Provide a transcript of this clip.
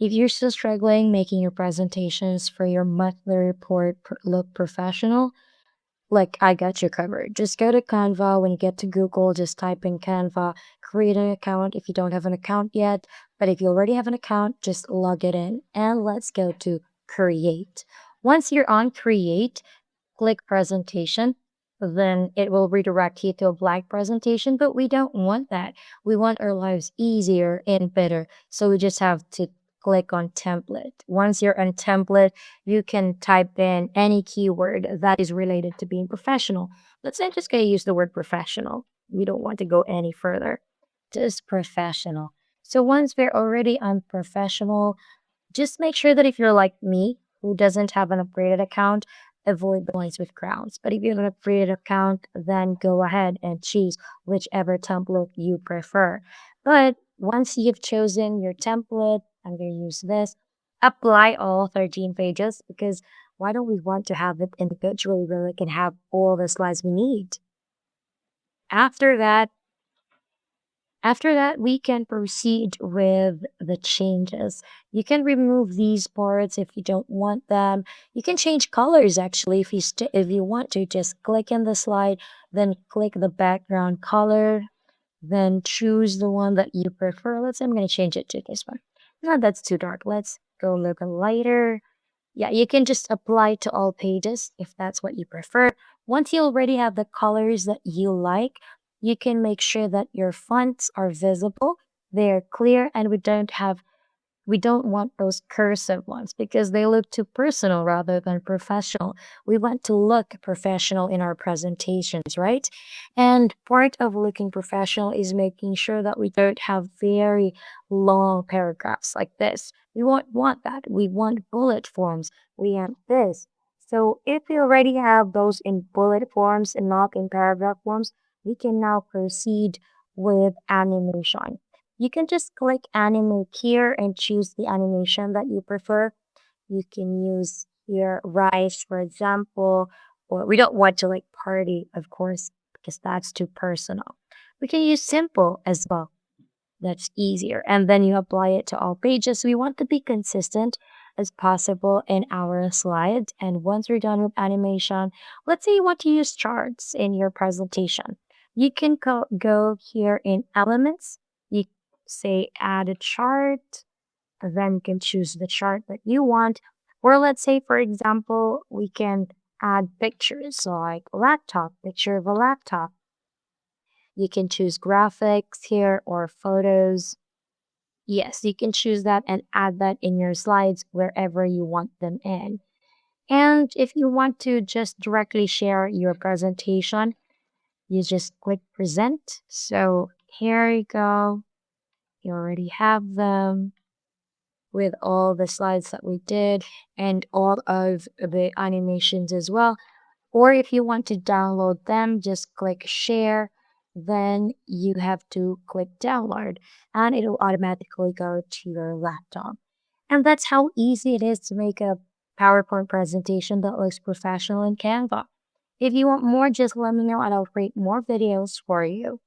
If you're still struggling making your presentations for your monthly report look professional, like I got you covered. Just go to Canva. When you get to Google, just type in Canva, create an account if you don't have an account yet. But if you already have an account, just log it in and let's go to create. Once you're on create, click presentation. Then it will redirect you to a blank presentation, but we don't want that. We want our lives easier and better. So we just have to click on template. Once you're on template, you can type in any keyword that is related to being professional. Let's say I'm just going to use the word professional. We don't want to go any further. Just professional. So once we're already on professional, just make sure that if you're like me, who doesn't have an upgraded account, avoid the ones with crowns. But if you have an upgraded account, then go ahead and choose whichever template you prefer. But once you've chosen your template, I'm going to use this, apply all 13 pages because why don't we want to have it individually where we can have all the slides we need? After that, we can proceed with the changes. You can remove these parts if you don't want them. You can change colors actually if you want to. Just click in the slide, then click the background color, then choose the one that you prefer. Let's say I'm going to change it to this one. No, that's too dark. Let's go a little bit lighter. Yeah, you can just apply to all pages if that's what you prefer. Once you already have the colors that you like, you can make sure that your fonts are visible, they're clear, and we don't want those cursive ones because they look too personal rather than professional. We want to look professional in our presentations, right? And part of looking professional is making sure that we don't have very long paragraphs like this. We won't want that. We want bullet forms. We want this. So if we already have those in bullet forms and not in paragraph forms, we can now proceed with animation. You can just click animate here and choose the animation that you prefer. You can use your rice, for example, or we don't want to like party, of course, because that's too personal. We can use simple as well. That's easier. And then you apply it to all pages. We want to be consistent as possible in our slides. And once we're done with animation, let's say you want to use charts in your presentation. You can go here in elements. You say add a chart, then you can choose the chart that you want. Or let's say, for example, we can add pictures like laptop, picture of a laptop. You can choose graphics here or photos. Yes, you can choose that and add that in your slides wherever you want them in. And if you want to just directly share your presentation, you just click present. So here you go. You already have them with all the slides that we did and all of the animations as well. Or if you want to download them, just click share. Then you have to click download and it'll automatically go to your laptop. And that's how easy it is to make a PowerPoint presentation that looks professional in Canva. If you want more, just let me know and I'll create more videos for you.